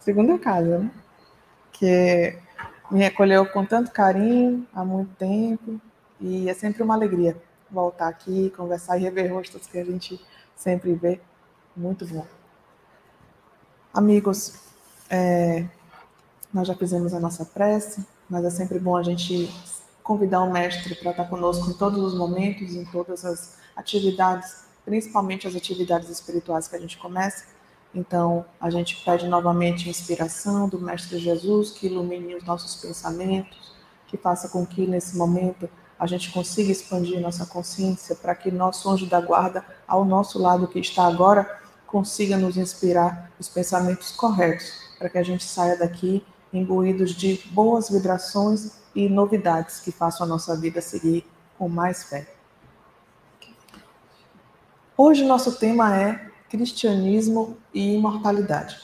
segunda casa, né? Que me recolheu com tanto carinho há muito tempo e é sempre uma alegria voltar aqui, conversar e rever rostos que a gente sempre vê. Muito bom. Amigos, nós já fizemos a nossa prece, mas é sempre bom a gente convidar o Mestre para estar conosco em todos os momentos, em todas as atividades, principalmente as atividades espirituais que a gente começa. Então, a gente pede novamente a inspiração do Mestre Jesus, que ilumine os nossos pensamentos, que faça com que, nesse momento, a gente consiga expandir nossa consciência para que nosso anjo da guarda, ao nosso lado que está agora, consiga nos inspirar os pensamentos corretos, para que a gente saia daqui imbuídos de boas vibrações e novidades que façam a nossa vida seguir com mais fé. Hoje nosso tema é cristianismo e imortalidade.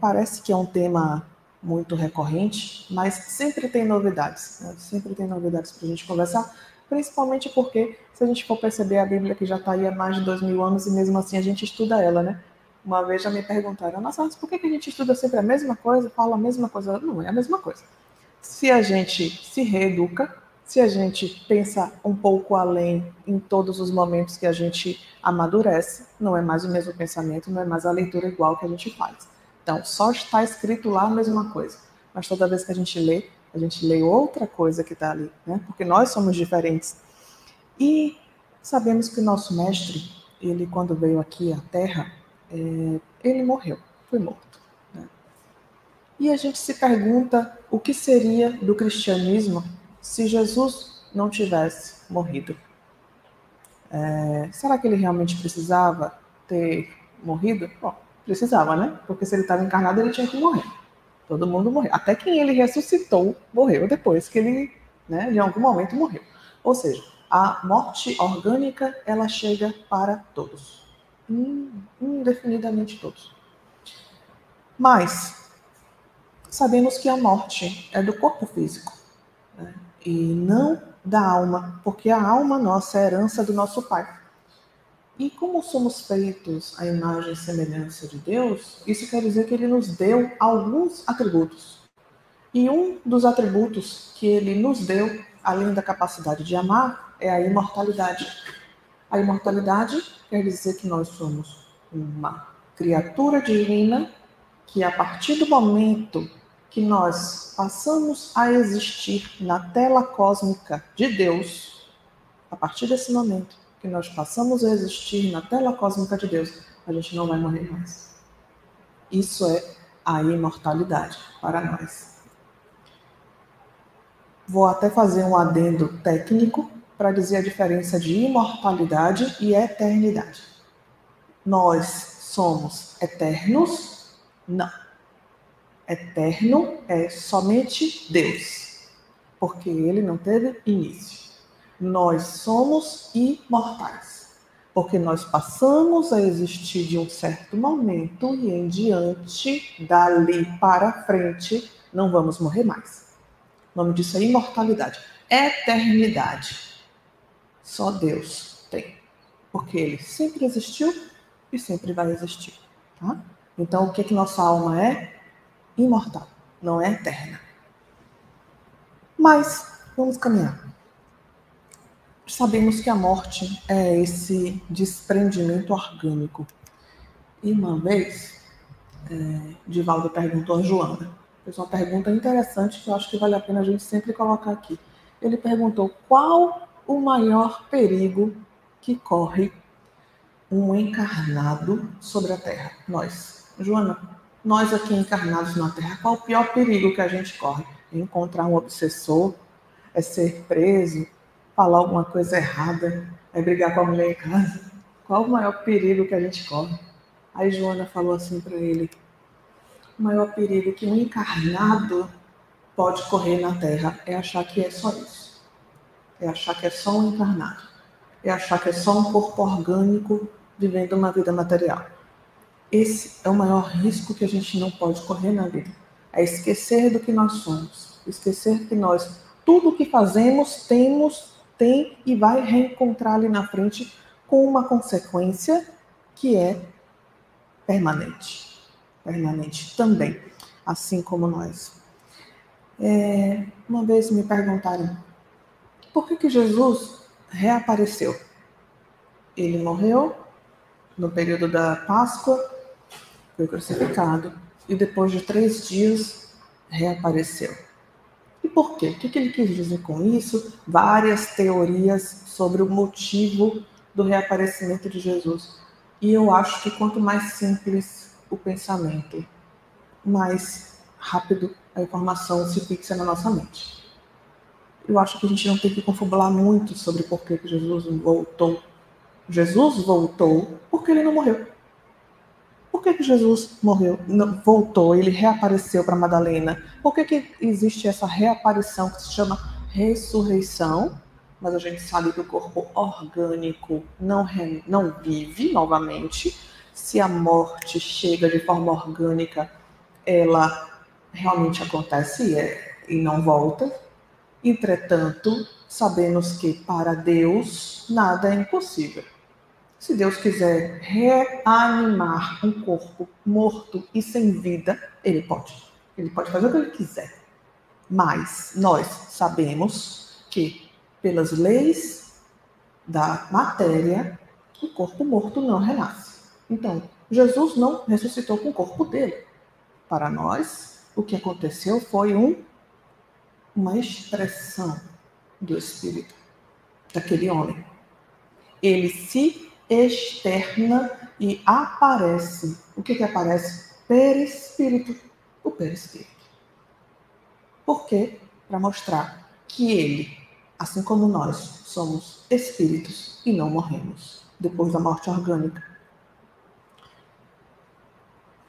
Parece que é um tema muito recorrente, mas sempre tem novidades, né? Sempre tem novidades para a gente conversar, principalmente porque, se a gente for perceber, a Bíblia que já está aí há mais de 2000 anos e mesmo assim a gente estuda ela, né? Uma vez já me perguntaram, nossa, mas por que a gente estuda sempre a mesma coisa, fala a mesma coisa? Não é a mesma coisa. Se a gente se reeduca, se a gente pensa um pouco além em todos os momentos que a gente amadurece, não é mais o mesmo pensamento, não é mais a leitura igual que a gente faz. Então, só está escrito lá a mesma coisa. Mas toda vez que a gente lê outra coisa que está ali, né? Porque nós somos diferentes. E sabemos que o nosso mestre, ele quando veio aqui à Terra, ele morreu, foi morto. E a gente se pergunta o que seria do cristianismo se Jesus não tivesse morrido. Será que ele realmente precisava ter morrido? Bom, precisava, né? Porque se ele estava encarnado, ele tinha que morrer. Todo mundo morreu. Até quem ele ressuscitou morreu depois que ele, né, de algum momento morreu. Ou seja, a morte orgânica, ela chega para todos. Indefinidamente todos. Mas sabemos que a morte é do corpo físico, né? E não da alma, porque a alma nossa é a herança do nosso Pai. E como somos feitos à imagem e semelhança de Deus, isso quer dizer que Ele nos deu alguns atributos. E um dos atributos que Ele nos deu, além da capacidade de amar, é a imortalidade. A imortalidade quer dizer que nós somos uma criatura divina que, a partir do momento que nós passamos a existir na tela cósmica de Deus, a partir desse momento que nós passamos a existir na tela cósmica de Deus, a gente não vai morrer mais. Isso é a imortalidade para nós. Vou até fazer um adendo técnico para dizer a diferença de imortalidade e eternidade. Nós somos eternos? Não. Eterno é somente Deus, porque ele não teve início. Nós somos imortais, porque nós passamos a existir de um certo momento e em diante, dali para frente, não vamos morrer mais. O nome disso é imortalidade. Eternidade. Só Deus tem, porque ele sempre existiu e sempre vai existir. Tá? Então, o que nossa alma é? Imortal, não é eterna. Mas, vamos caminhar. Sabemos que a morte é esse desprendimento orgânico. E uma vez, Divaldo perguntou a Joana, fez uma pergunta interessante que eu acho que vale a pena a gente sempre colocar aqui. Ele perguntou qual o maior perigo que corre um encarnado sobre a Terra? Nós. Joana, nós aqui encarnados na Terra, qual o pior perigo que a gente corre? É encontrar um obsessor? É ser preso? Falar alguma coisa errada? É brigar com a mulher em casa? Qual o maior perigo que a gente corre? Aí Joana falou assim para ele, o maior perigo que um encarnado pode correr na Terra é achar que é só isso. É achar que é só um encarnado. É achar que é só um corpo orgânico vivendo uma vida material. Esse é o maior risco que a gente não pode correr na vida. É esquecer do que nós somos. Esquecer que nós, tudo o que fazemos, tem e vai reencontrar ali na frente com uma consequência que é permanente. permanente também, assim como nós. Uma vez me perguntaram, por que Jesus reapareceu? Ele morreu no período da Páscoa, foi crucificado, e depois de 3 dias reapareceu. E por quê? O que ele quis dizer com isso? Várias teorias sobre o motivo do reaparecimento de Jesus. E eu acho que quanto mais simples o pensamento, mais rápido a informação se fixa na nossa mente. Eu acho que a gente não tem que confabular muito sobre por que Jesus voltou. Jesus voltou porque ele não morreu. Por que Jesus morreu, voltou, ele reapareceu para Madalena? Por que existe essa reaparição que se chama ressurreição? Mas a gente sabe que o corpo orgânico não vive novamente. Se a morte chega de forma orgânica, ela realmente acontece e não volta. Entretanto, sabemos que para Deus nada é impossível. Se Deus quiser reanimar um corpo morto e sem vida, ele pode. Ele pode fazer o que ele quiser. Mas nós sabemos que, pelas leis da matéria, o corpo morto não renasce. Então, Jesus não ressuscitou com o corpo dele. Para nós, o que aconteceu foi uma expressão do Espírito daquele homem. Ele se externa e aparece. O que aparece? Perispírito. O perispírito. Por quê? Para mostrar que ele, assim como nós, somos espíritos e não morremos depois da morte orgânica.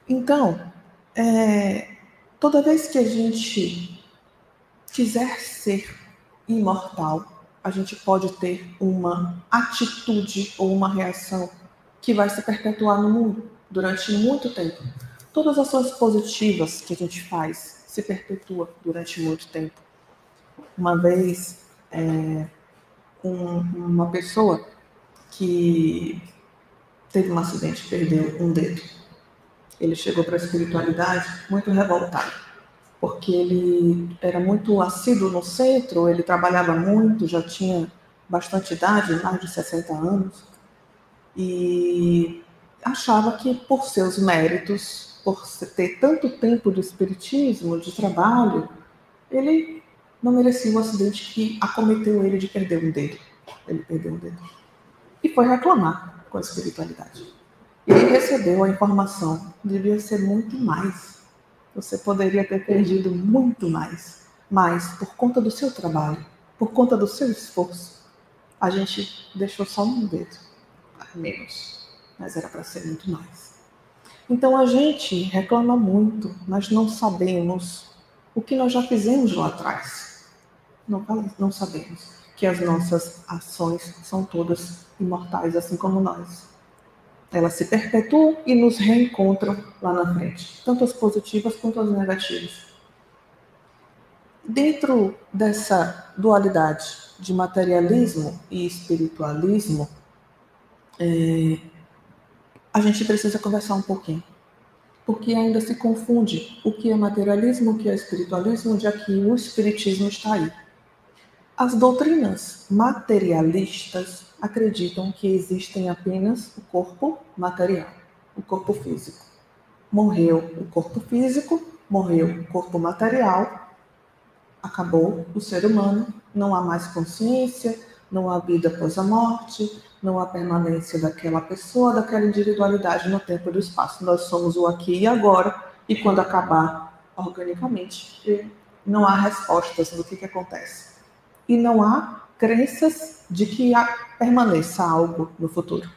Então, toda vez que a gente quiser ser imortal, a gente pode ter uma atitude ou uma reação que vai se perpetuar no mundo durante muito tempo. Todas as ações positivas que a gente faz se perpetuam durante muito tempo. Uma vez, uma pessoa que teve um acidente, perdeu um dedo. Ele chegou para a espiritualidade muito revoltado, porque ele era muito assíduo no centro, ele trabalhava muito, já tinha bastante idade, mais de 60 anos, e achava que por seus méritos, por ter tanto tempo de espiritismo, de trabalho, ele não merecia o acidente que acometeu ele de perder um dedo. Ele perdeu um dedo. E foi reclamar com a espiritualidade. E ele recebeu a informação, devia ser muito mais. Você poderia ter perdido muito mais. Mas, por conta do seu trabalho, por conta do seu esforço, a gente deixou só um dedo a menos. Mas era para ser muito mais. Então a gente reclama muito, mas não sabemos o que nós já fizemos lá atrás. Não sabemos que as nossas ações são todas imortais, assim como nós. Elas se perpetuam e nos reencontram lá na frente, tanto as positivas quanto as negativas. Dentro dessa dualidade de materialismo e espiritualismo, a gente precisa conversar um pouquinho, porque ainda se confunde o que é materialismo, o que é espiritualismo, já que o espiritismo está aí. As doutrinas materialistas acreditam que existem apenas o corpo material, o corpo físico. Morreu o corpo físico, morreu o corpo material, acabou o ser humano, não há mais consciência, não há vida após a morte, não há permanência daquela pessoa, daquela individualidade no tempo e no espaço. Nós somos o aqui e agora, e quando acabar organicamente, não há respostas do que acontece. E não há crenças de que permaneça algo no futuro.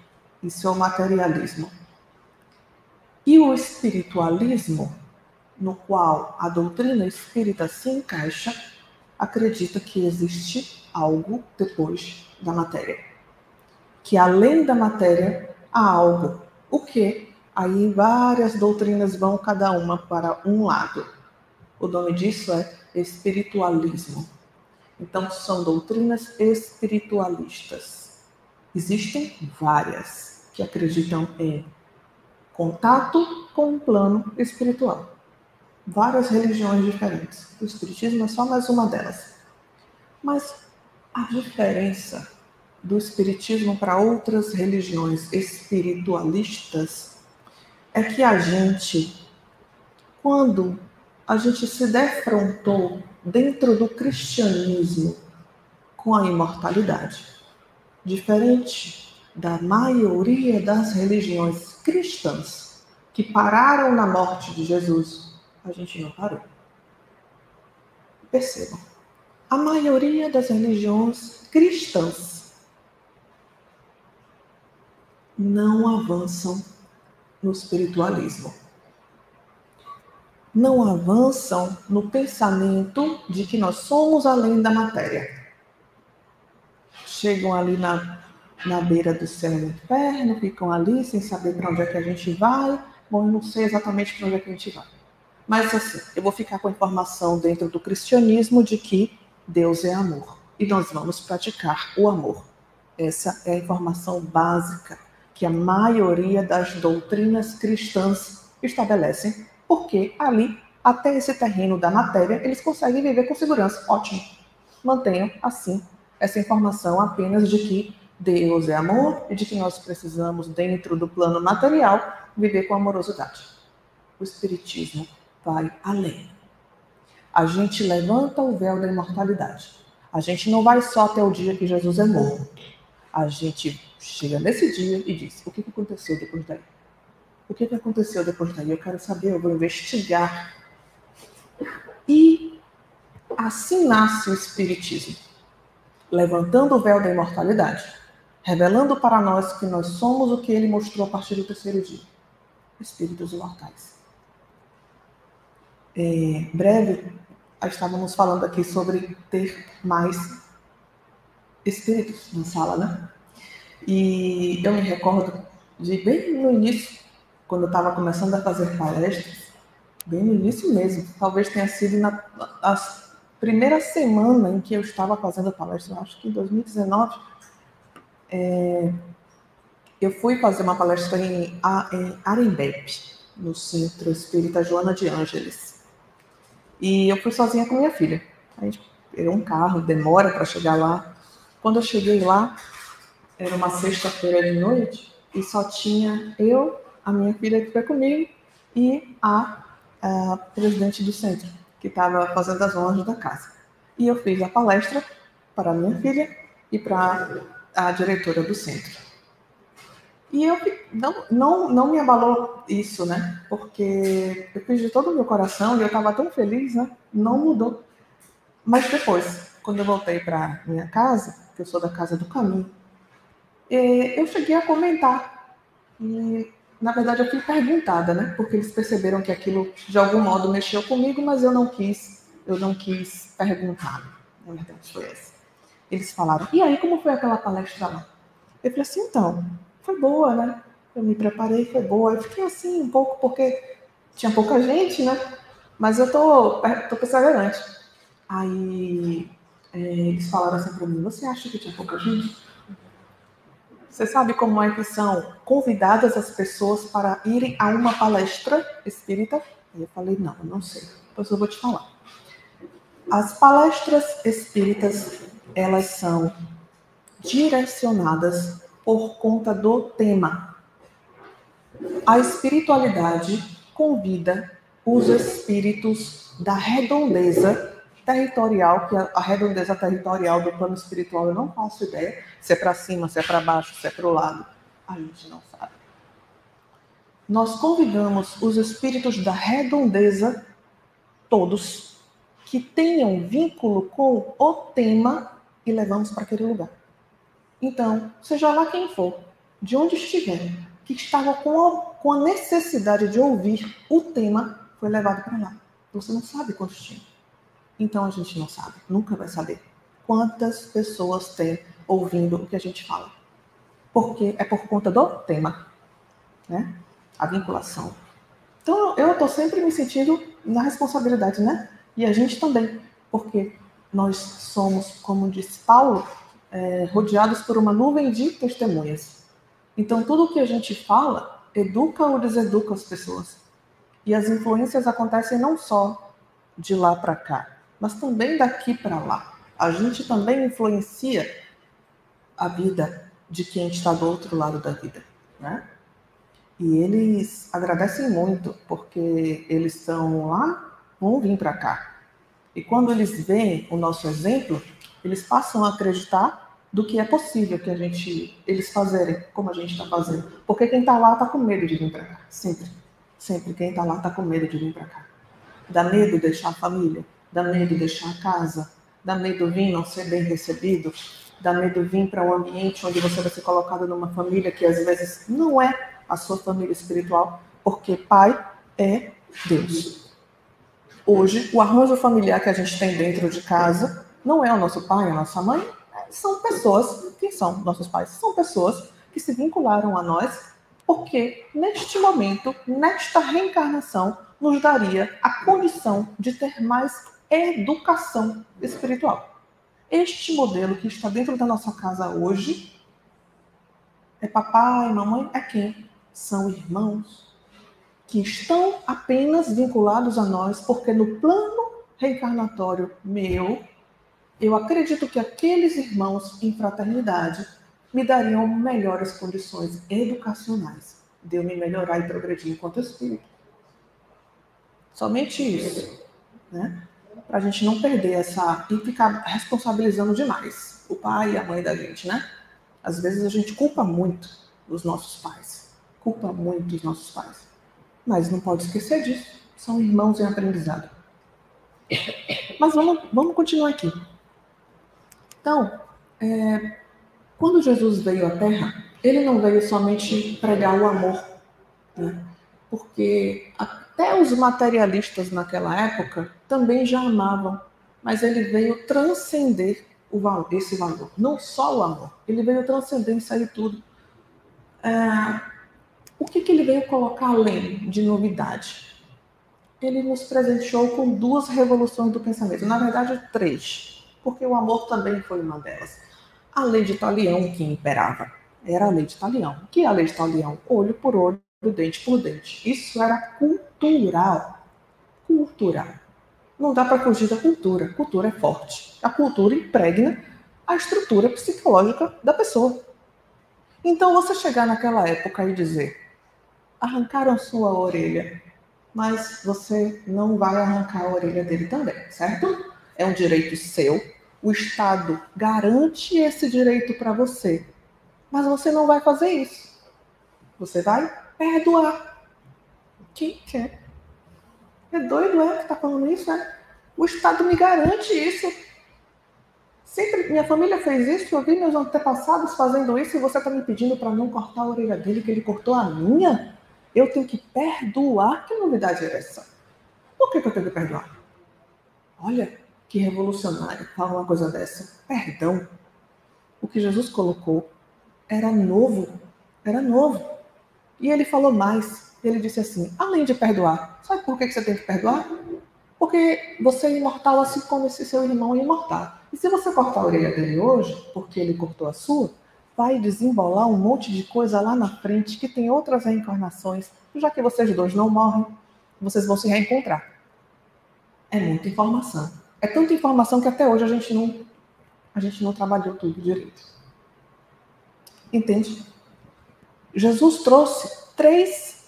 Isso é o materialismo. E o espiritualismo, no qual a doutrina espírita se encaixa, acredita que existe algo depois da matéria. Que além da matéria há algo. O que? Aí várias doutrinas vão cada uma para um lado. O nome disso é espiritualismo. Então, são doutrinas espiritualistas. Existem várias que acreditam em contato com o plano espiritual. Várias religiões diferentes. O Espiritismo é só mais uma delas. Mas a diferença do Espiritismo para outras religiões espiritualistas é que a gente, quando a gente se defrontou dentro do cristianismo com a imortalidade, diferente da maioria das religiões cristãs que pararam na morte de Jesus, a gente não parou. Percebam, a maioria das religiões cristãs não avançam no espiritualismo. Não avançam no pensamento de que nós somos além da matéria. Chegam ali na beira do céu e do inferno, ficam ali sem saber para onde é que a gente vai. Bom, eu não sei exatamente para onde é que a gente vai. Mas assim, eu vou ficar com a informação dentro do cristianismo de que Deus é amor. E nós vamos praticar o amor. Essa é a informação básica que a maioria das doutrinas cristãs estabelecem, porque ali, até esse terreno da matéria, eles conseguem viver com segurança. Ótimo. Mantenham, assim, essa informação apenas de que Deus é amor e de que nós precisamos, dentro do plano material, viver com amorosidade. O Espiritismo vai além. A gente levanta o véu da imortalidade. A gente não vai só até o dia que Jesus é morto. A gente chega nesse dia e diz: o que aconteceu depois daí? O que aconteceu depois daí? Eu quero saber, eu vou investigar. E assim nasce o Espiritismo, levantando o véu da imortalidade, revelando para nós que nós somos o que ele mostrou a partir do terceiro dia: espíritos imortais. Breve, estávamos falando aqui sobre ter mais espíritos na sala, né? E eu me recordo de bem no início, quando eu estava começando a fazer palestras, bem no início mesmo, talvez tenha sido na primeira semana em que eu estava fazendo palestra, acho que em 2019, eu fui fazer uma palestra em Arembepe, no Centro Espírita Joana de Ângeles. E eu fui sozinha com minha filha. A gente pegou um carro, demora para chegar lá. Quando eu cheguei lá, era uma sexta-feira de noite e só tinha eu, a minha filha que foi comigo e a presidente do centro, que estava fazendo as honras da casa. E eu fiz a palestra para a minha filha e para a diretora do centro. E eu não me abalou isso, né? Porque eu fiz de todo o meu coração e eu estava tão feliz, né? Não mudou. Mas depois, quando eu voltei para minha casa, que eu sou da Casa do Caminho, eu cheguei a comentar. E, na verdade, eu fui perguntada, né? Porque eles perceberam que aquilo, de algum modo, mexeu comigo, mas eu não quis perguntar. Na verdade, foi essa. Eles falaram: e aí, como foi aquela palestra lá? Eu falei assim: então, foi boa, né? Eu me preparei, foi boa. Eu fiquei assim um pouco porque tinha pouca gente, né? Mas eu tô perseverante. Aí eles falaram assim para mim: você acha que tinha pouca gente? Você sabe como é que são convidadas as pessoas para irem a uma palestra espírita? Aí eu falei: não, eu não sei. Depois eu vou te falar. As palestras espíritas, elas são direcionadas por conta do tema. A espiritualidade convida os espíritos da redondeza territorial, que a redondeza territorial do plano espiritual eu não faço ideia, se é para cima, se é para baixo, se é para o lado, a gente não sabe. Nós convidamos os espíritos da redondeza, todos, que tenham vínculo com o tema e levamos para aquele lugar. Então, seja lá quem for, de onde estiver, que estava com a necessidade de ouvir o tema, foi levado para lá. Você não sabe quantos tinha. Então a gente não sabe, nunca vai saber quantas pessoas tem ouvindo o que a gente fala. Porque é por conta do tema, né? A vinculação. Então eu estou sempre me sentindo na responsabilidade, né? E a gente também, porque nós somos, como disse Paulo, rodeados por uma nuvem de testemunhas. Então tudo o que a gente fala educa ou deseduca as pessoas. E as influências acontecem não só de lá para cá, mas também daqui para lá. A gente também influencia a vida de quem está do outro lado da vida, né? E eles agradecem muito, porque eles estão lá, vão vir para cá. E quando eles veem o nosso exemplo, eles passam a acreditar do que é possível que eles fazerem como a gente está fazendo. Porque quem está lá está com medo de vir para cá, sempre. Sempre quem está lá está com medo de vir para cá. Dá medo deixar a família, dá medo deixar a casa, dá medo vir não ser bem recebido, dá medo vir para um ambiente onde você vai ser colocado numa família que às vezes não é a sua família espiritual, porque pai é Deus. Hoje, o arranjo familiar que a gente tem dentro de casa não é o nosso pai, a nossa mãe, são pessoas, quem são nossos pais? São pessoas que se vincularam a nós porque neste momento, nesta reencarnação, nos daria a condição de ter mais educação espiritual. Este modelo que está dentro da nossa casa hoje é papai, mamãe, é quem? São irmãos que estão apenas vinculados a nós porque no plano reencarnatório meu, eu acredito que aqueles irmãos em fraternidade me dariam melhores condições educacionais de eu me melhorar e progredir enquanto espírito. Somente isso, né? Para a gente não perder essa e ficar responsabilizando demais o pai e a mãe da gente, né? Às vezes a gente culpa muito os nossos pais, culpa muito os nossos pais, mas não pode esquecer disso. São irmãos em aprendizado. Mas vamos continuar aqui. Então, quando Jesus veio à Terra, ele não veio somente pregar o amor, né? Porque até os materialistas naquela época também já amavam, mas ele veio transcender esse valor, não só o amor, ele veio transcender isso aí tudo. O que ele veio colocar além de novidade? Ele nos presenteou com duas revoluções do pensamento, na verdade três, porque o amor também foi uma delas. A lei de Talião que imperava era a lei de Talião. O que é a lei de Talião? Olho por olho, dente por dente. Isso era cultural. Cultural. Não dá para fugir da cultura. Cultura é forte. A cultura impregna a estrutura psicológica da pessoa. Então, você chegar naquela época e dizer: arrancaram sua orelha, mas você não vai arrancar a orelha dele também, certo? É um direito seu. O Estado garante esse direito para você, mas você não vai fazer isso. Você vai perdoar. Quem quer? É doido, que tá falando isso, né? O Estado me garante isso. Sempre minha família fez isso, eu vi meus antepassados fazendo isso e você está me pedindo para não cortar a orelha dele, que ele cortou a minha? Eu tenho que perdoar? Que novidade é essa? Por que eu tenho que perdoar? Olha, que revolucionário falar uma coisa dessa. Perdão. O que Jesus colocou era novo. Era novo. E ele falou mais. Ele disse assim, além de perdoar, sabe por que você tem que perdoar? Porque você é imortal assim como esse seu irmão é imortal. E se você cortar a orelha dele hoje, porque ele cortou a sua, vai desembolar um monte de coisa lá na frente que tem outras reencarnações. Já que vocês dois não morrem, vocês vão se reencontrar. É muita informação. É tanta informação que até hoje a gente não trabalhou tudo direito. Entende? Jesus trouxe três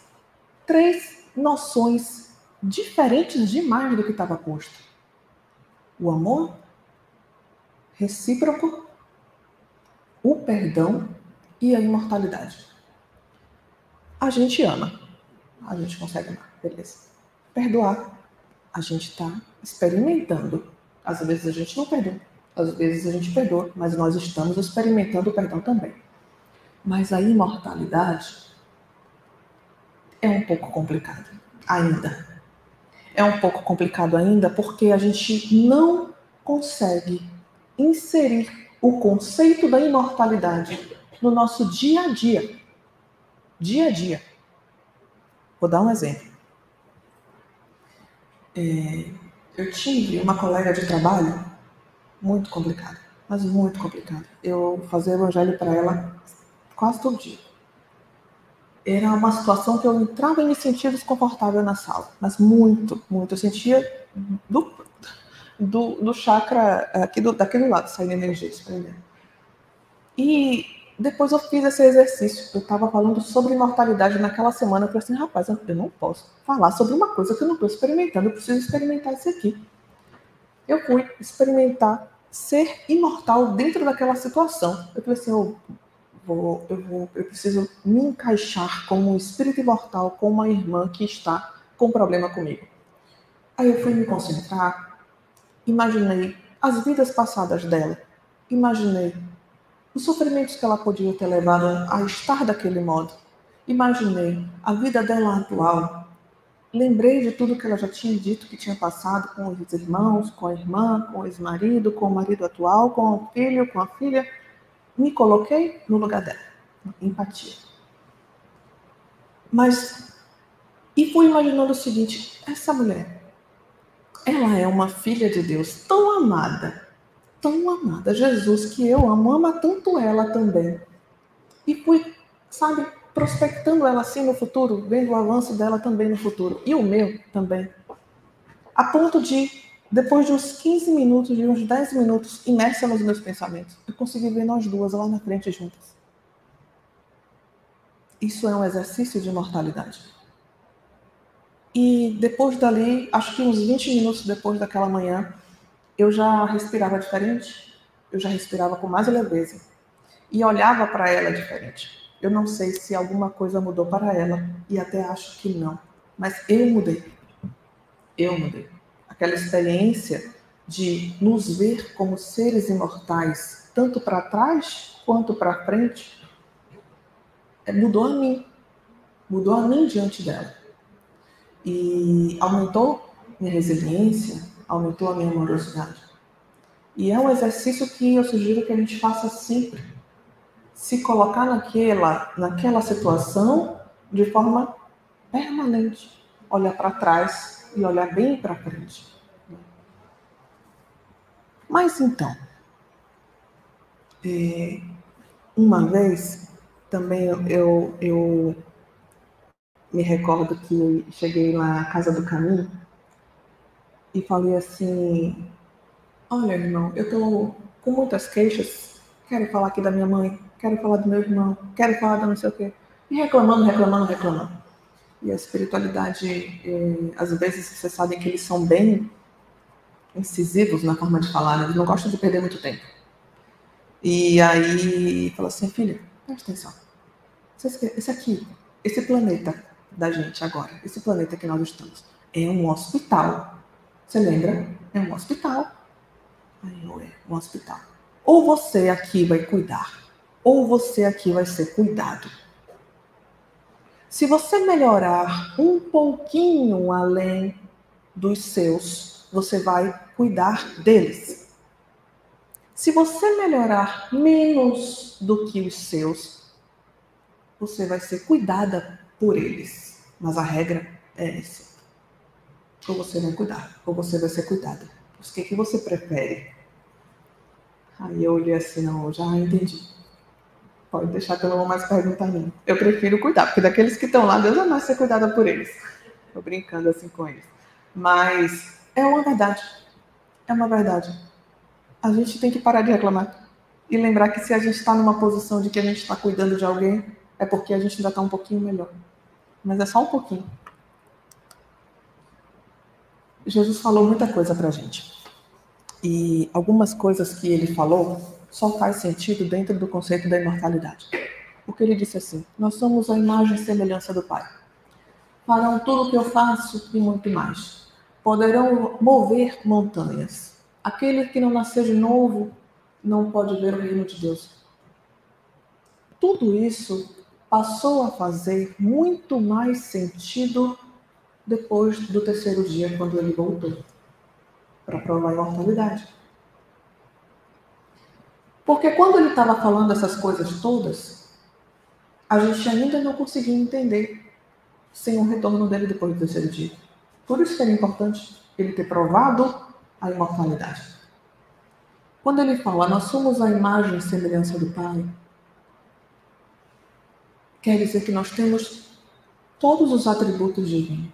noções diferentes demais do que estava posto. O amor recíproco, o perdão e a imortalidade. A gente ama, a gente consegue amar, beleza. Perdoar, a gente está experimentando. Às vezes a gente não perdoa, às vezes a gente perdoa, mas nós estamos experimentando o perdão também. Mas a imortalidade é um pouco complicado ainda. É um pouco complicado ainda porque a gente não consegue inserir o conceito da imortalidade no nosso dia a dia. Dia a dia. Vou dar um exemplo. Eu tive uma colega de trabalho muito complicada, mas muito complicada. Eu fazia evangelho para ela quase todo dia. era uma situação que eu entrava e me sentia desconfortável na sala, mas muito, muito. Eu sentia do chakra aqui daquele lado saindo energia, desprendendo. E depois eu fiz esse exercício. Eu estava falando sobre imortalidade naquela semana. Eu falei assim, rapaz, eu não posso falar sobre uma coisa que eu não estou experimentando. Eu preciso experimentar isso aqui. Eu fui experimentar ser imortal dentro daquela situação. Eu falei assim, eu preciso me encaixar como um espírito imortal com uma irmã que está com problema comigo. Aí eu fui me concentrar, imaginei as vidas passadas dela, imaginei os sofrimentos que ela podia ter levado a estar daquele modo. Imaginei a vida dela atual. Lembrei de tudo que ela já tinha dito que tinha passado com os irmãos, com a irmã, com o ex-marido, com o marido atual, com o filho, com a filha. Me coloquei no lugar dela. Empatia. E fui imaginando o seguinte, essa mulher, ela é uma filha de Deus tão amada, Jesus que eu amo, ama tanto ela também. E fui, sabe, prospectando ela assim no futuro, vendo o avanço dela também no futuro. E o meu também. A ponto de, depois de uns 15 minutos, de uns 10 minutos, imersa nos meus pensamentos, eu consegui ver nós duas lá na frente juntas. Isso é um exercício de imortalidade. E depois dali, acho que uns 20 minutos depois daquela manhã, eu já respirava diferente, eu já respirava com mais leveza e olhava para ela diferente. Eu não sei se alguma coisa mudou para ela, e até acho que não, mas eu mudei. Eu mudei. Aquela experiência de nos ver como seres imortais, tanto para trás quanto para frente, mudou a mim diante dela. E aumentou minha resiliência, aumentou a minha amorosidade. E é um exercício que eu sugiro que a gente faça sempre. Se colocar naquela situação de forma permanente. Olhar para trás e olhar bem para frente. Mas então, uma vez também eu me recordo que cheguei na Casa do Caminho e falei assim, olha, irmão, eu estou com muitas queixas, quero falar aqui da minha mãe, quero falar do meu irmão, quero falar da não sei o quê. E reclamando. E a espiritualidade, às vezes, vocês sabem que eles são bem incisivos na forma de falar, né? Eles não gostam de perder muito tempo. E aí, falou assim, filha, presta atenção. Esse aqui, esse planeta da gente agora, esse planeta que nós estamos, é um hospital. Você lembra? É um hospital. Aí, um hospital. Ou você aqui vai cuidar, ou você aqui vai ser cuidado. Se você melhorar um pouquinho além dos seus, você vai cuidar deles. Se você melhorar menos do que os seus, você vai ser cuidada por eles. Mas a regra é essa. Ou você vai cuidar, ou você vai ser cuidada. O que você prefere? Aí eu olhei assim, não, eu já entendi. Pode deixar que eu não vou mais perguntar não. Eu prefiro cuidar, porque daqueles que estão lá, Deus vai mais ser cuidada por eles. Tô brincando assim com eles. Mas é uma verdade. É uma verdade. A gente tem que parar de reclamar. E lembrar que se a gente está numa posição de que a gente está cuidando de alguém, é porque a gente ainda está um pouquinho melhor. Mas é só um pouquinho. Jesus falou muita coisa pra gente. E algumas coisas que ele falou só faz sentido dentro do conceito da imortalidade. Porque ele disse assim, nós somos a imagem e semelhança do Pai. Farão tudo o que eu faço e muito mais. Poderão mover montanhas. Aquele que não nasceu de novo não pode ver o reino de Deus. Tudo isso passou a fazer muito mais sentido depois do terceiro dia, quando ele voltou para provar a imortalidade. Porque quando ele estava falando essas coisas todas, a gente ainda não conseguia entender sem o retorno dele depois do terceiro dia. Por isso que era importante ele ter provado a imortalidade. Quando ele fala, nós somos a imagem e semelhança do Pai, quer dizer que nós temos todos os atributos divinos,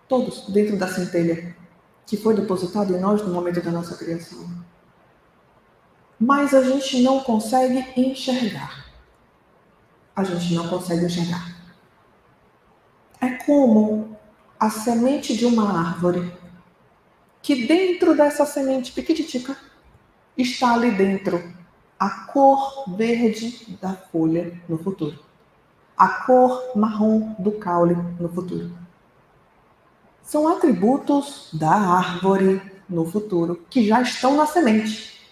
todos dentro da centelha que foi depositado em nós no momento da nossa criação. Mas a gente não consegue enxergar. A gente não consegue enxergar. É como a semente de uma árvore, que dentro dessa semente pequititica está ali dentro a cor verde da folha no futuro, a cor marrom do caule no futuro. São atributos da árvore no futuro que já estão na semente.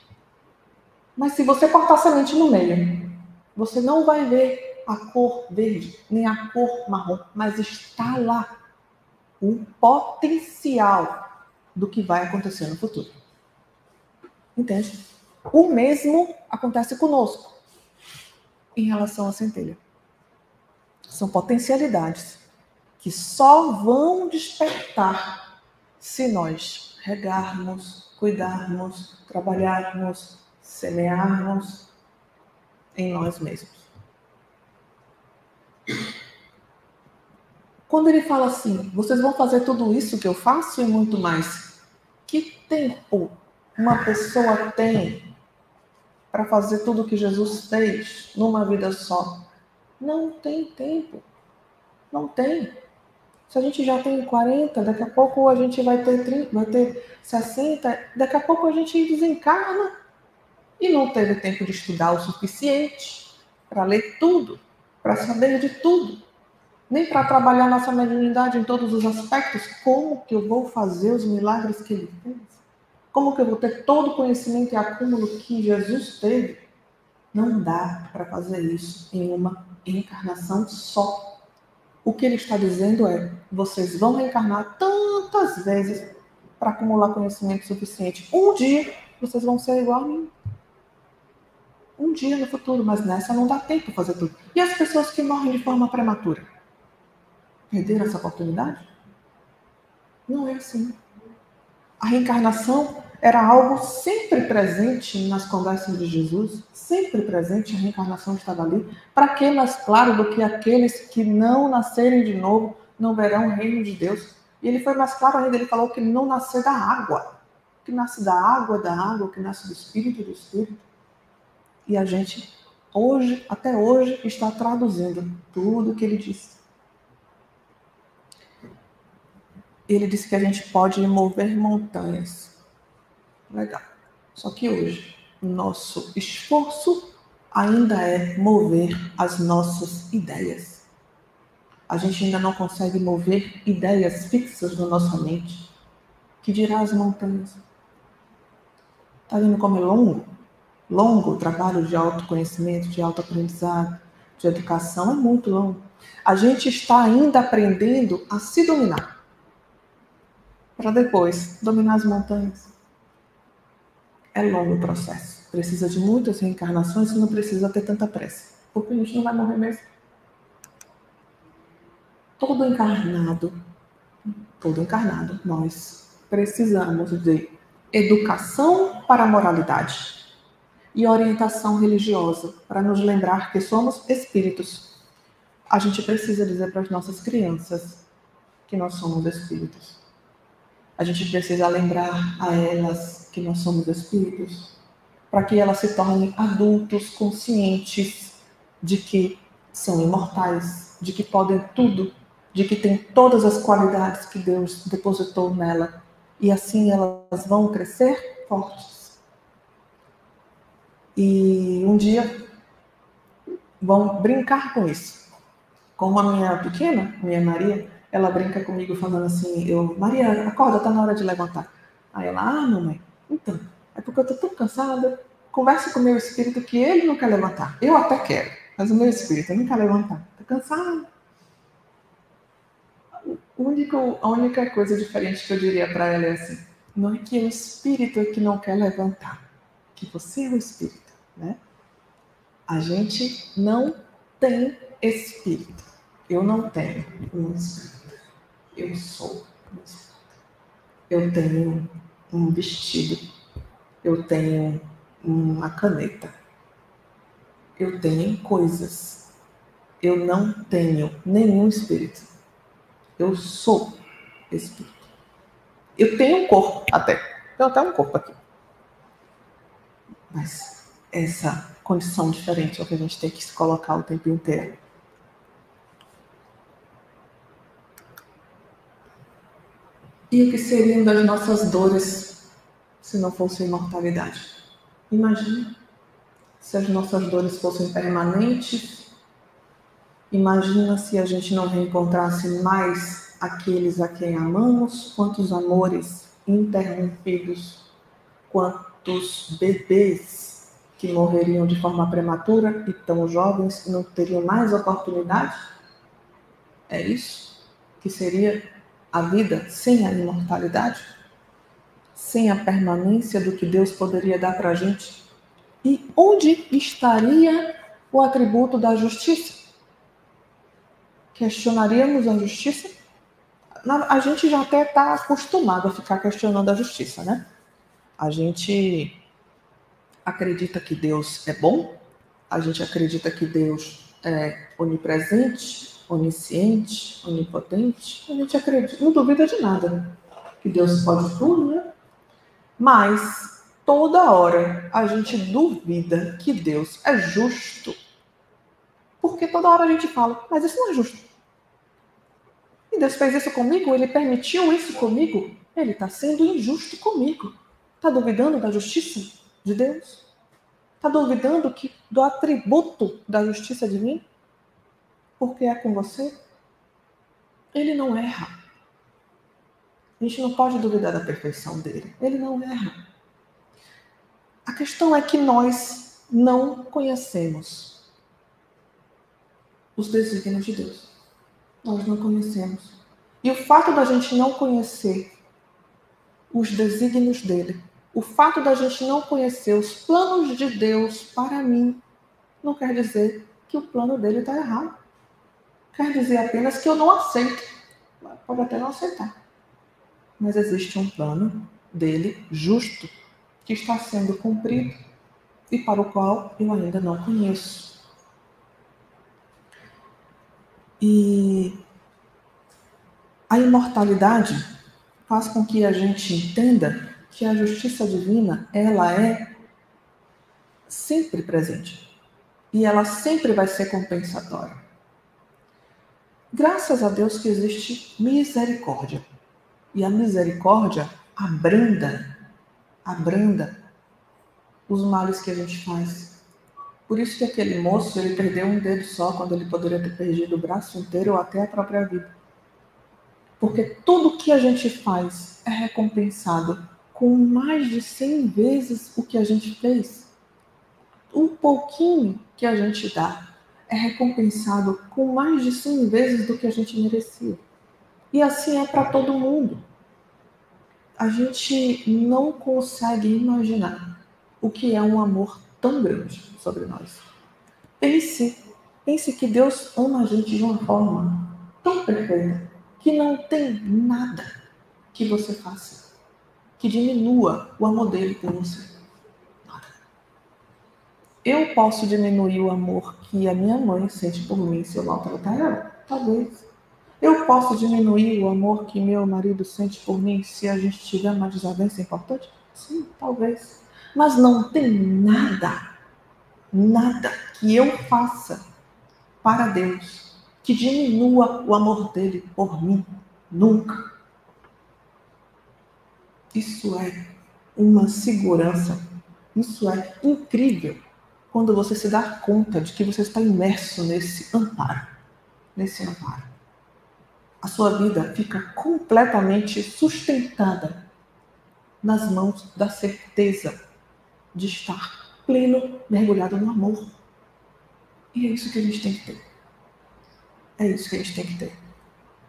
Mas se você cortar a semente no meio, você não vai ver a cor verde, nem a cor marrom, mas está lá o potencial do que vai acontecer no futuro. Entende? O mesmo acontece conosco em relação à centelha. São potencialidades que só vão despertar se nós regarmos, cuidarmos, trabalharmos, semearmos em nós mesmos. Quando ele fala assim, vocês vão fazer tudo isso que eu faço e muito mais, que tempo uma pessoa tem para fazer tudo o que Jesus fez numa vida só? Não tem tempo. Não tem. Se a gente já tem 40, daqui a pouco a gente vai ter 30, vai ter 60, daqui a pouco a gente desencarna e não teve tempo de estudar o suficiente para ler tudo, para saber de tudo, nem para trabalhar nossa mediunidade em todos os aspectos. Como que eu vou fazer os milagres que ele fez? Como que eu vou ter todo o conhecimento e acúmulo que Jesus teve? Não dá para fazer isso em uma encarnação só. O que ele está dizendo é, vocês vão reencarnar tantas vezes para acumular conhecimento suficiente. Um dia, vocês vão ser igual a mim. Um dia no futuro, mas nessa não dá tempo para fazer tudo. E as pessoas que morrem de forma prematura? Perderam essa oportunidade? Não é assim. A reencarnação era algo sempre presente nas conversas de Jesus, sempre presente, a reencarnação estava ali. Para que mais claro do que aqueles que não nascerem de novo não verão o reino de Deus? E ele foi mais claro ainda, ele falou que não nascer da água, que nasce da água, que nasce do Espírito. E a gente, hoje, até hoje, está traduzindo tudo o que ele disse. Ele disse que a gente pode mover montanhas. Legal. Só que hoje, o nosso esforço ainda é mover as nossas ideias. A gente ainda não consegue mover ideias fixas na nossa mente. Que dirá as montanhas? Está vendo como é longo? Longo o trabalho de autoconhecimento, de autoaprendizado, de educação, é muito longo. A gente está ainda aprendendo a se dominar. Para depois dominar as montanhas. É longo o processo. Precisa de muitas reencarnações e não precisa ter tanta pressa. Porque a gente não vai morrer mesmo. Todo encarnado, nós precisamos de educação para a moralidade e orientação religiosa para nos lembrar que somos espíritos. A gente precisa dizer para as nossas crianças que nós somos espíritos. A gente precisa lembrar a elas que nós somos espíritos, para que elas se tornem adultos conscientes de que são imortais, de que podem tudo, de que têm todas as qualidades que Deus depositou nela. E assim elas vão crescer fortes. E um dia vão brincar com isso. Como a minha pequena, minha Maria, ela brinca comigo falando assim, Maria, acorda, tá na hora de levantar. Aí ela, mamãe, então, é porque eu tô tão cansada, conversa com o meu espírito que ele não quer levantar. Eu até quero, mas o meu espírito não quer levantar. Tá cansado. A única coisa diferente que eu diria para ela é assim, não é que o espírito é que não quer levantar, que você é o espírito, né? A gente não tem espírito. Eu não tenho um espírito. Eu sou um espírito. Eu tenho um vestido. Eu tenho uma caneta. Eu tenho coisas. Eu não tenho nenhum espírito. Eu sou espírito. Eu tenho um corpo até. Tenho até um corpo aqui. Mas essa condição diferente é o que a gente tem que se colocar o tempo inteiro. E o que seriam das nossas dores se não fosse a imortalidade? Imagina se as nossas dores fossem permanentes. Imagina se a gente não reencontrasse mais aqueles a quem amamos, quantos amores interrompidos, quantos bebês que morreriam de forma prematura e tão jovens e não teriam mais oportunidade. É isso que seria a vida sem a imortalidade, sem a permanência do que Deus poderia dar para a gente. E onde estaria o atributo da justiça? Questionaríamos a justiça? A gente já até está acostumado a ficar questionando a justiça, né? A gente acredita que Deus é bom, a gente acredita que Deus é onipresente, onisciente, onipotente, a gente acredita, não duvida de nada, né? Que Deus pode tudo, né? Mas toda hora a gente duvida que Deus é justo, porque toda hora a gente fala, mas isso não é justo. E Deus fez isso comigo, Ele permitiu isso comigo, Ele está sendo injusto comigo. Está duvidando da justiça de Deus? Está duvidando do atributo da justiça divina? Porque é com você? Ele não erra. A gente não pode duvidar da perfeição dele. Ele não erra. A questão é que nós não conhecemos os desígnios de Deus. Nós não conhecemos. E o fato da gente não conhecer os desígnios dele, o fato da gente não conhecer os planos de Deus para mim, não quer dizer que o plano dele está errado. Quer dizer apenas que eu não aceito. Pode até não aceitar. Mas existe um plano dele justo que está sendo cumprido e para o qual eu ainda não conheço. E a imortalidade faz com que a gente entenda que a justiça divina, ela é sempre presente. E ela sempre vai ser compensatória. Graças a Deus que existe misericórdia. E a misericórdia abranda os males que a gente faz. Por isso que aquele moço, ele perdeu um dedo só, quando ele poderia ter perdido o braço inteiro ou até a própria vida. Porque tudo que a gente faz é recompensado com mais de 100 vezes o que a gente fez. Um pouquinho que a gente dá é recompensado com mais de 100 vezes do que a gente merecia. E assim é para todo mundo. A gente não consegue imaginar o que é um amor tão grande sobre nós. Pense que Deus ama a gente de uma forma tão perfeita que não tem nada que você faça que diminua o amor dele por você. Nada. Eu posso diminuir o amor que a minha mãe sente por mim se eu maltratar ela? Talvez. Eu posso diminuir o amor que meu marido sente por mim se a gente tiver uma desavença importante? Sim, talvez. Mas não tem nada que eu faça para Deus que diminua o amor dele por mim. Nunca. Isso é uma segurança. Isso é incrível quando você se dá conta de que você está imerso nesse amparo. A sua vida fica completamente sustentada nas mãos da certeza de estar pleno, mergulhado no amor. E é isso que a gente tem que ter. É isso que a gente tem que ter.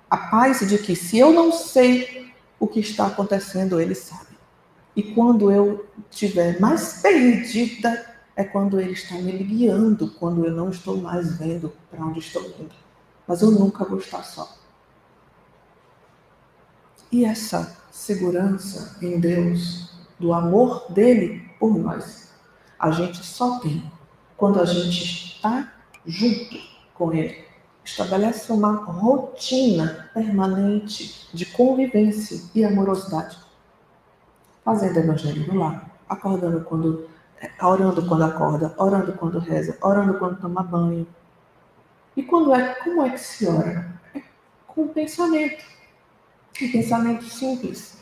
A paz de que se eu não sei o que está acontecendo, ele sabe. E quando eu estiver mais perdida, é quando ele está me guiando, quando eu não estou mais vendo para onde estou indo. Mas eu nunca vou estar só. E essa segurança em Deus, do amor dele por nós, a gente só tem quando a gente está junto com ele. Estabelece uma rotina permanente de convivência e amorosidade. Fazendo evangelho no lar, orando quando acorda, orando quando reza, orando quando toma banho. E como é que se ora? Com pensamento. Um pensamento simples.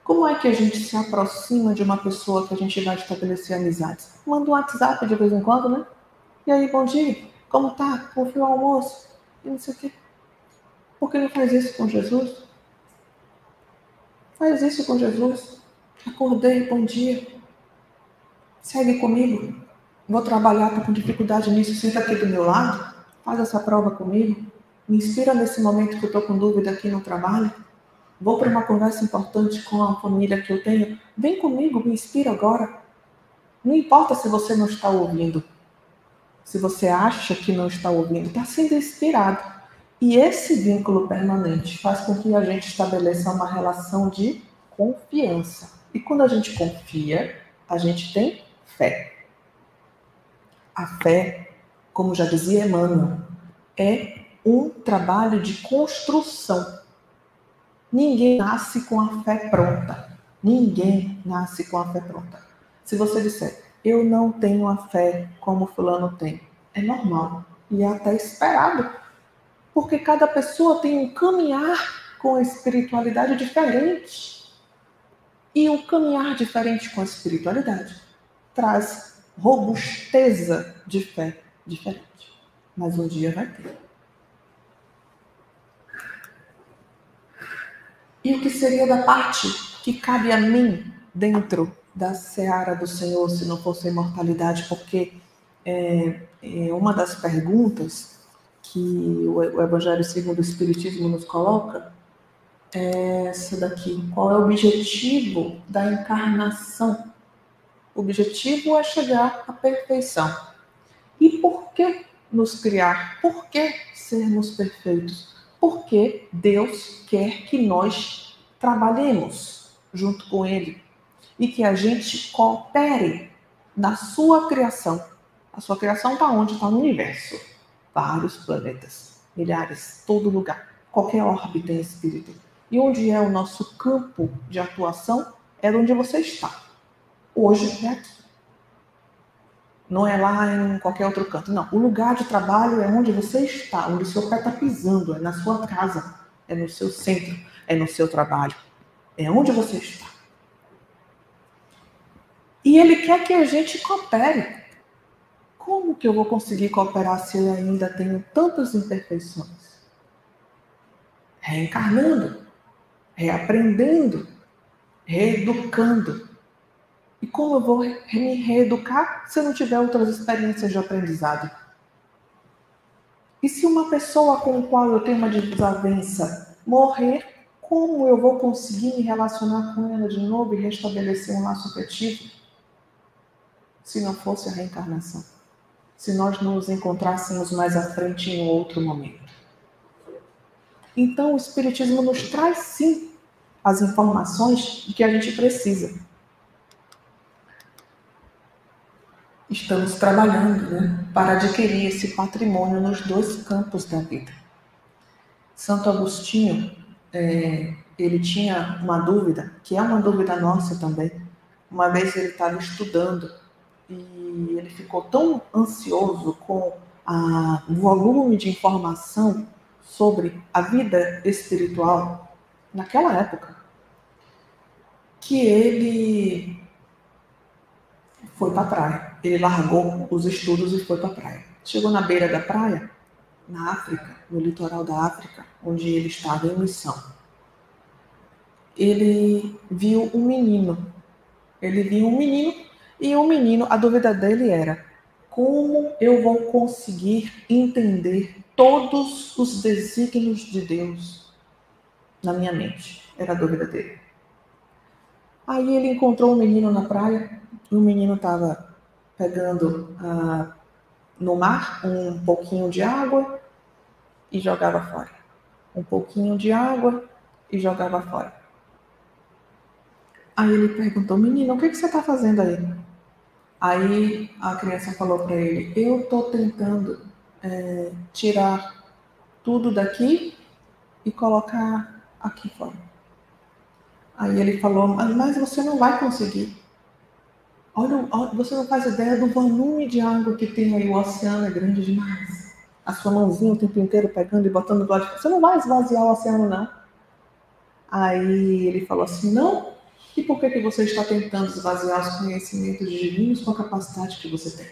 Como é que a gente se aproxima de uma pessoa que a gente vai estabelecer amizades? Manda um WhatsApp de vez em quando, né? E aí, bom dia, como tá? Como foi o almoço? E não sei o quê. Por que não faz isso com Jesus? Faz isso com Jesus. Acordei, bom dia. Segue comigo. Vou trabalhar, tô com dificuldade nisso. Senta aqui do meu lado. Faz essa prova comigo. Me inspira nesse momento que eu tô com dúvida aqui no trabalho. Vou para uma conversa importante com a família que eu tenho. Vem comigo, me inspira agora. Não importa se você não está ouvindo. Se você acha que não está ouvindo, está sendo inspirado. E esse vínculo permanente faz com que a gente estabeleça uma relação de confiança. E quando a gente confia, a gente tem fé. A fé, como já dizia Emmanuel, é um trabalho de construção. Ninguém nasce com a fé pronta. Ninguém nasce com a fé pronta. Se você disser, eu não tenho a fé como fulano tem, é normal e é até esperado. Porque cada pessoa tem um caminhar com a espiritualidade diferente. E o caminhar diferente com a espiritualidade traz robusteza de fé diferente. Mas um dia vai ter. E o que seria da parte que cabe a mim dentro da seara do Senhor, se não fosse a imortalidade? Porque uma das perguntas que o Evangelho segundo o Espiritismo nos coloca é essa daqui. Qual é o objetivo da encarnação? O objetivo é chegar à perfeição. E por que nos criar? Por que sermos perfeitos? Porque Deus quer que nós trabalhemos junto com Ele e que a gente coopere na sua criação. A sua criação está onde? Está no universo. Vários planetas, milhares, todo lugar. Qualquer órbita em espírito. E onde é o nosso campo de atuação? É onde você está. Hoje é aqui. Não é lá em qualquer outro canto. Não, o lugar de trabalho é onde você está, onde o seu pé está pisando, é na sua casa, é no seu centro, é no seu trabalho, é onde você está. E ele quer que a gente coopere. Como que eu vou conseguir cooperar se eu ainda tenho tantas imperfeições? Reencarnando, reaprendendo, reeducando. E como eu vou me reeducar se eu não tiver outras experiências de aprendizado? E se uma pessoa com a qual eu tenho uma desavença morrer, como eu vou conseguir me relacionar com ela de novo e restabelecer um laço afetivo? Se não fosse a reencarnação. Se nós não nos encontrássemos mais à frente em outro momento. Então o Espiritismo nos traz sim as informações de que a gente precisa. Estamos trabalhando, né, para adquirir esse patrimônio nos dois campos da vida. Santo Agostinho, ele tinha uma dúvida, que é uma dúvida nossa também. Uma vez ele estava estudando e ele ficou tão ansioso com o volume de informação sobre a vida espiritual naquela época, que ele foi para a praia. Ele largou os estudos e foi para a praia. Chegou na beira da praia, na África, no litoral da África, onde ele estava em missão. Ele viu um menino. E o menino, a dúvida dele era: como eu vou conseguir entender todos os desígnios de Deus na minha mente? Era a dúvida dele. Aí ele encontrou um menino na praia, e o menino estava pegando no mar um pouquinho de água e jogava fora. Um pouquinho de água e jogava fora. Aí ele perguntou: menino, o que você está fazendo aí? Aí a criança falou para ele: eu estou tentando tirar tudo daqui e colocar aqui fora. Aí ele falou, mas você não vai conseguir. Olha, você não faz ideia do volume de água que tem aí, o oceano é grande demais. A sua mãozinha o tempo inteiro pegando e botando do lado de fora. Você não vai esvaziar o oceano, não. Aí ele falou assim, não? E por que você está tentando esvaziar os conhecimentos divinos com a capacidade que você tem?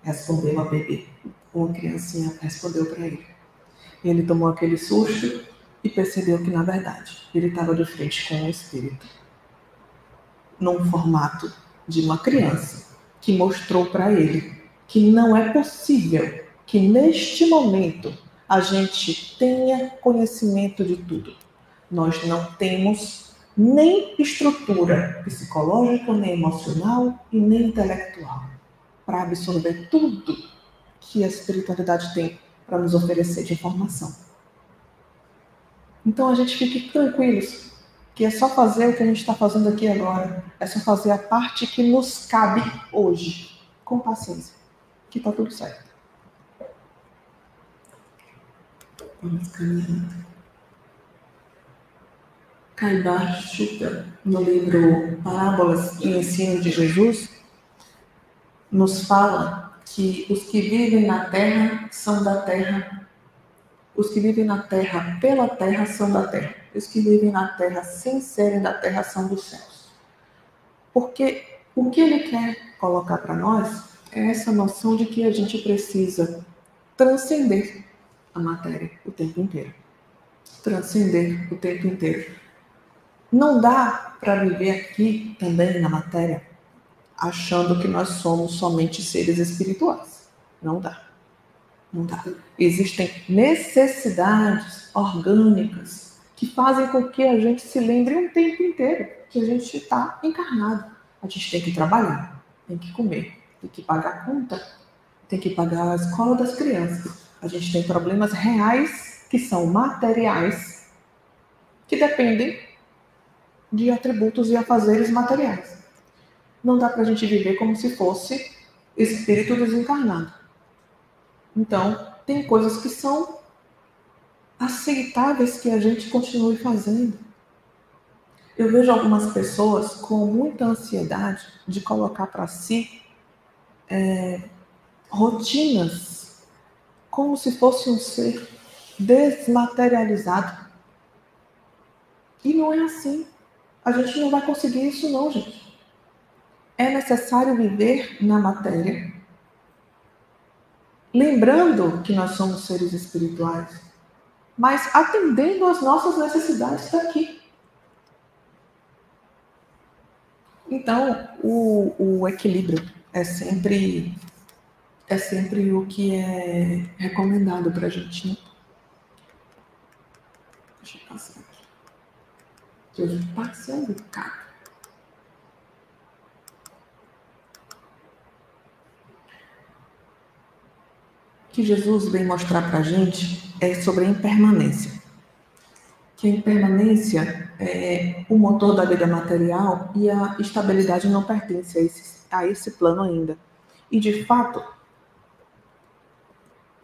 Respondeu a bebê. Uma criancinha respondeu para ele. Ele tomou aquele susto e percebeu que, na verdade, ele estava de frente com um espírito, num formato de uma criança, que mostrou para ele que não é possível que, neste momento, a gente tenha conhecimento de tudo. Nós não temos nem estrutura psicológica, nem emocional e nem intelectual para absorver tudo que a espiritualidade tem para nos oferecer de informação. Então a gente fique tranquilos, que é só fazer o que a gente está fazendo aqui agora, é só fazer a parte que nos cabe hoje, com paciência, que está tudo certo. Vamos caminhando. Caibar Chuta, no livro Parábolas e Ensino de Jesus, nos fala que os que vivem na terra são da terra. Os que vivem na terra pela terra são da terra. Os que vivem na terra sem serem da terra são dos céus. Porque o que ele quer colocar para nós é essa noção de que a gente precisa transcender a matéria o tempo inteiro. Transcender o tempo inteiro. Não dá para viver aqui também na matéria achando que nós somos somente seres espirituais. Não dá. Não dá. Existem necessidades orgânicas que fazem com que a gente se lembre um tempo inteiro que a gente está encarnado. A gente tem que trabalhar, tem que comer, tem que pagar a conta, tem que pagar a escola das crianças. A gente tem problemas reais que são materiais, que dependem de atributos e afazeres materiais. Não dá para a gente viver como se fosse espírito desencarnado. Então, tem coisas que são aceitáveis que a gente continue fazendo. Eu vejo algumas pessoas com muita ansiedade de colocar para si rotinas como se fosse um ser desmaterializado. E não é assim. A gente não vai conseguir isso não, gente. É necessário viver na matéria, lembrando que nós somos seres espirituais, mas atendendo às nossas necessidades daqui. Então, o equilíbrio é sempre o que é recomendado para a gente, né? Deixa eu passar aqui. Eu passei um bocado. O que Jesus vem mostrar para a gente é sobre a impermanência. Que a impermanência é o motor da vida material e a estabilidade não pertence a esse plano ainda. E, de fato,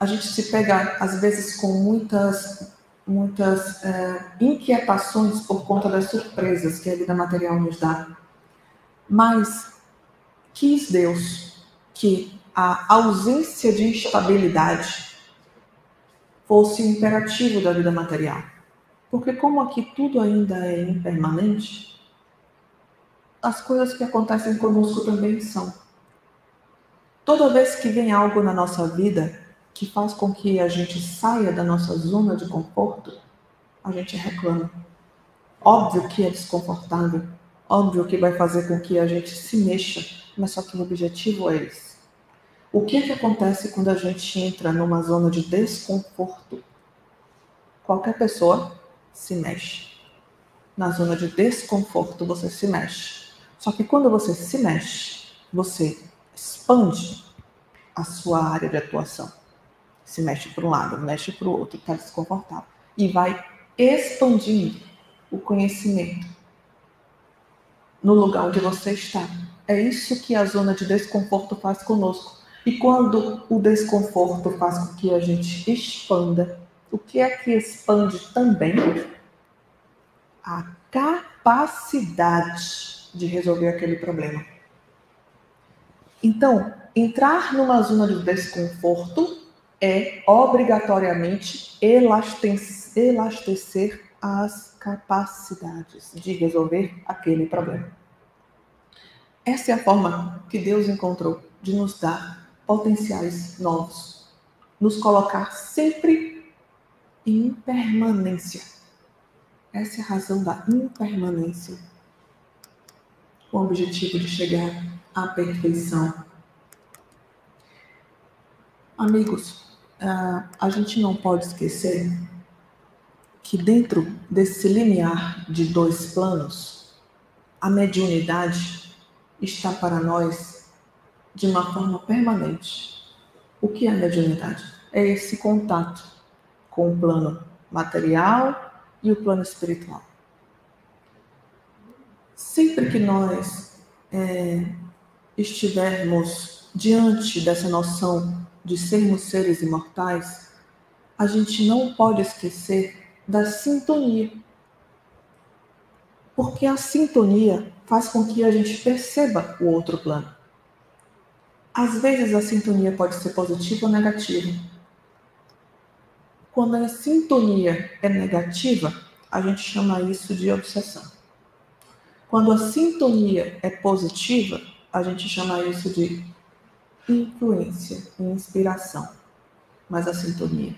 a gente se pega, às vezes, com muitas inquietações por conta das surpresas que a vida material nos dá. Mas quis Deus que a ausência de estabilidade fosse o imperativo da vida material. Porque como aqui tudo ainda é impermanente, as coisas que acontecem conosco também são. Toda vez que vem algo na nossa vida que faz com que a gente saia da nossa zona de conforto, a gente reclama. Óbvio que é desconfortável, óbvio que vai fazer com que a gente se mexa, mas só que o objetivo é esse. O que acontece quando a gente entra numa zona de desconforto? Qualquer pessoa se mexe. Na zona de desconforto você se mexe. Só que quando você se mexe, você expande a sua área de atuação. Se mexe para um lado, mexe para o outro, está desconfortável. E vai expandindo o conhecimento no lugar onde você está. É isso que a zona de desconforto faz conosco. E quando o desconforto faz com que a gente expanda, o que é que expande também? A capacidade de resolver aquele problema. Então, entrar numa zona de desconforto é obrigatoriamente elastecer as capacidades de resolver aquele problema. Essa é a forma que Deus encontrou de nos dar potenciais novos, nos colocar sempre em impermanência. Essa é a razão da impermanência, com o objetivo de chegar à perfeição. Amigos, a gente não pode esquecer que dentro desse limiar de dois planos, a mediunidade está para nós de uma forma permanente. O que é a mediunidade? É esse contato com o plano material e o plano espiritual. Sempre que nós estivermos diante dessa noção de sermos seres imortais, a gente não pode esquecer da sintonia. Porque a sintonia faz com que a gente perceba o outro plano. Às vezes a sintonia pode ser positiva ou negativa. Quando a sintonia é negativa, a gente chama isso de obsessão. Quando a sintonia é positiva, a gente chama isso de influência e inspiração. Mas a sintonia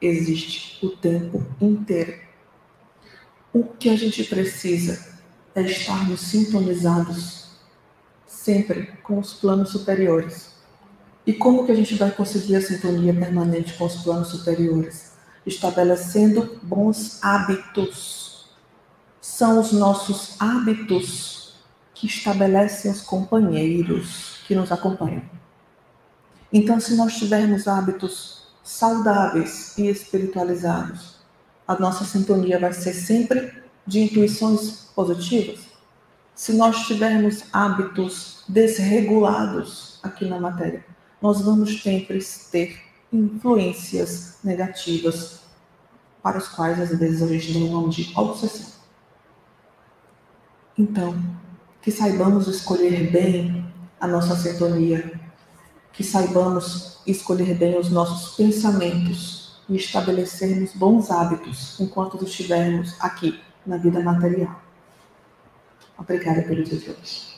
existe o tempo inteiro. O que a gente precisa é estarmos sintonizados sempre com os planos superiores. E como que a gente vai conseguir a sintonia permanente com os planos superiores? Estabelecendo bons hábitos. São os nossos hábitos que estabelecem os companheiros que nos acompanham. Então, se nós tivermos hábitos saudáveis e espiritualizados, a nossa sintonia vai ser sempre de intuições positivas. Se nós tivermos hábitos desregulados aqui na matéria, nós vamos sempre ter influências negativas, para os quais às vezes a gente dá o nome de obsessão. Então, que saibamos escolher bem a nossa sintonia, que saibamos escolher bem os nossos pensamentos e estabelecermos bons hábitos enquanto estivermos aqui na vida material. Obrigada pelo seu hoje.